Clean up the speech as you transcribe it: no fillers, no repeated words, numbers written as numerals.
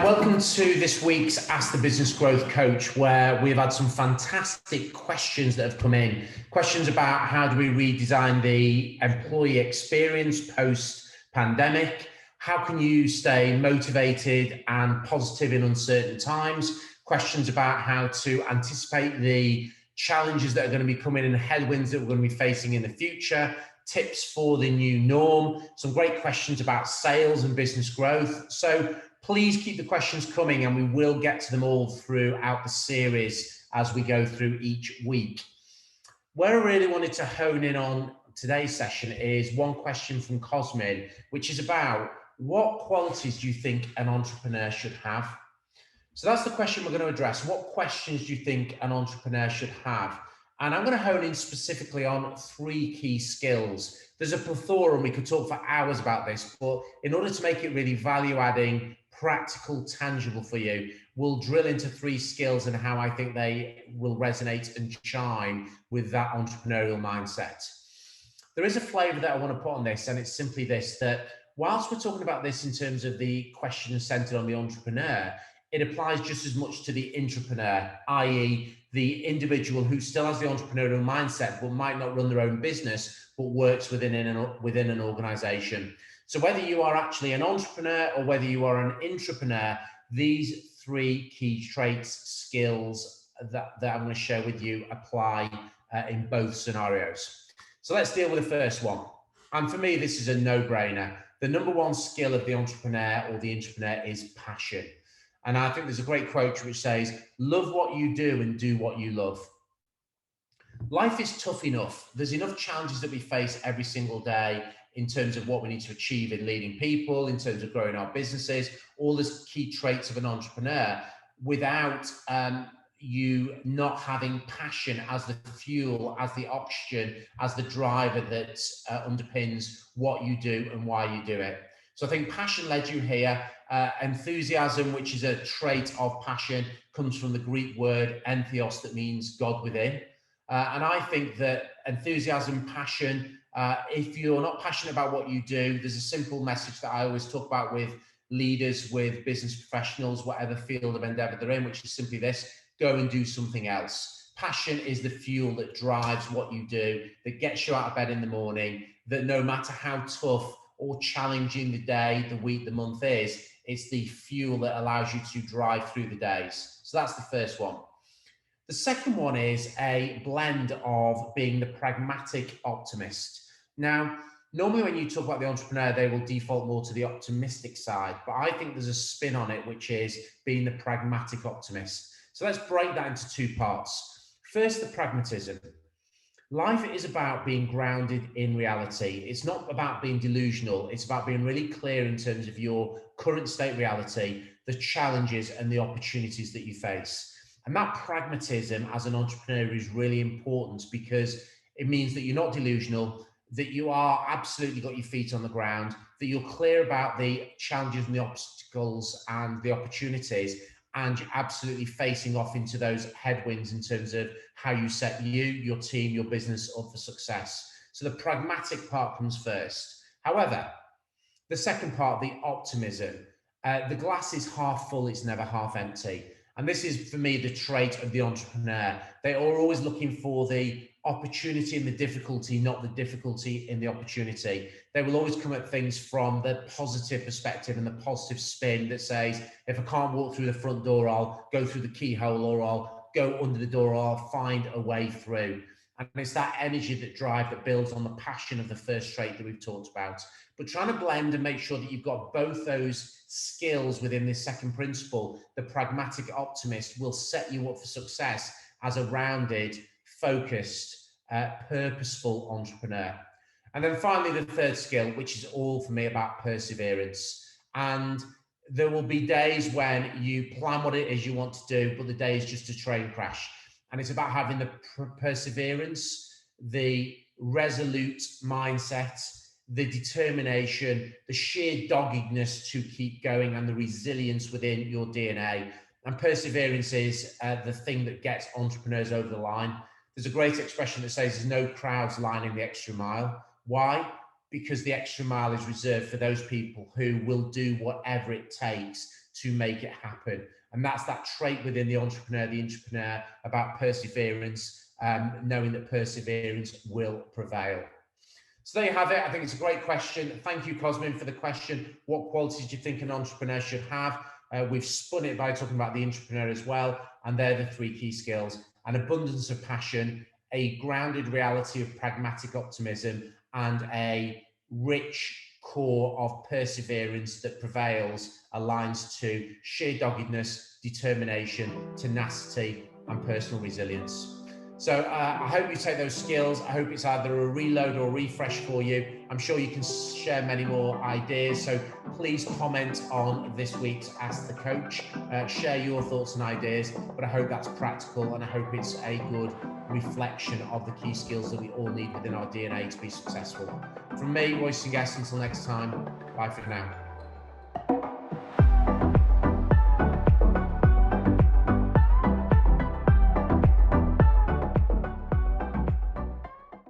Welcome to this week's Ask the Business Growth Coach, where we've had some fantastic questions that have come in. Questions about how do we redesign the employee experience post-pandemic? How can you stay motivated and positive in uncertain times? Questions about how to anticipate the challenges that are going to be coming and headwinds that we're going to be facing in the future. Tips for the new norm. Some great questions about sales and business growth. So please keep the questions coming and we will get to them all throughout the series as we go through each week. Where I really wanted to hone in on today's session is one question from Cosmin, which is about what qualities do you think an entrepreneur should have? So that's the question we're going to address. What questions do you think an entrepreneur should have? And I'm going to hone in specifically on 3 key skills. There's a plethora and we could talk for hours about this, but in order to make it really value-adding, practical, tangible for you, we'll drill into 3 skills and how I think they will resonate and shine with that entrepreneurial mindset. There is a flavor that I want to put on this, and it's simply this, that whilst we're talking about this in terms of the question centered on the entrepreneur, it applies just as much to the intrapreneur, i.e. the individual who still has the entrepreneurial mindset but might not run their own business but works within an organization. So whether you are actually an entrepreneur or whether you are an intrapreneur, these 3 key traits, skills that I'm going to share with you apply in both scenarios. So let's deal with the first one. And for me, this is a no-brainer. The number 1 skill of the entrepreneur or the intrapreneur is passion. And I think there's a great quote which says, love what you do and do what you love. Life is tough enough. There's enough challenges that we face every single day in terms of what we need to achieve in leading people, in terms of growing our businesses, all the key traits of an entrepreneur, without you not having passion as the fuel, as the oxygen, as the driver that underpins what you do and why you do it. So I think passion led you here. Enthusiasm, which is a trait of passion, comes from the Greek word entheos, that means God within. And I think that enthusiasm, passion, if you're not passionate about what you do, there's a simple message that I always talk about with leaders, with business professionals, whatever field of endeavor they're in, which is simply this: go and do something else. Passion is the fuel that drives what you do, that gets you out of bed in the morning, that no matter how tough or challenging the day, the week, the month is, it's the fuel that allows you to drive through the days. So that's the first one. The second one is a blend of being the pragmatic optimist. Now, normally when you talk about the entrepreneur, they will default more to the optimistic side, but I think there's a spin on it, which is being the pragmatic optimist. So let's break that into 2 parts. First, the pragmatism. Life is about being grounded in reality. It's not about being delusional. It's about being really clear in terms of your current state reality, the challenges and the opportunities that you face. And that pragmatism as an entrepreneur is really important because it means that you're not delusional, that you are absolutely got your feet on the ground, that you're clear about the challenges and the obstacles and the opportunities, and you're absolutely facing off into those headwinds in terms of how you set you, your team, your business up for success. So the pragmatic part comes first. However, the second part, the optimism, the glass is half full, it's never half empty. And this is, for me, the trait of the entrepreneur. They are always looking for the opportunity in the difficulty, not the difficulty in the opportunity. They will always come at things from the positive perspective and the positive spin that says, if I can't walk through the front door, I'll go through the keyhole, or I'll go under the door, or I'll find a way through. And it's that energy, that drive, that builds on the passion of the first trait that we've talked about. But trying to blend and make sure that you've got both those skills within this second principle, the pragmatic optimist, will set you up for success as a rounded, focused, purposeful entrepreneur. And then finally, the third skill, which is all for me about perseverance. And there will be days when you plan what it is you want to do, but the day is just a train crash. And it's about having the perseverance, the resolute mindset, the determination, the sheer doggedness to keep going, and the resilience within your DNA. And perseverance is the thing that gets entrepreneurs over the line. There's a great expression that says there's no crowds lining the extra mile. Why? Because the extra mile is reserved for those people who will do whatever it takes to make it happen. And that's that trait within the entrepreneur about perseverance, knowing that perseverance will prevail. So there you have it. I think it's a great question. Thank you, Cosmin, for the question. What qualities do you think an entrepreneur should have? We've spun it by talking about the entrepreneur as well. And they're the 3 key skills: an abundance of passion, a grounded reality of pragmatic optimism, and a rich core of perseverance that prevails, aligns to sheer doggedness, determination, tenacity, and personal resilience. So I hope you take those skills. I hope it's either a reload or a refresh for you. I'm sure you can share many more ideas. So please comment on this week's Ask the Coach. Share your thoughts and ideas, but I hope that's practical, and I hope it's a good reflection of the key skills that we all need within our DNA to be successful. From me, Royce and Guest, until next time, bye for now.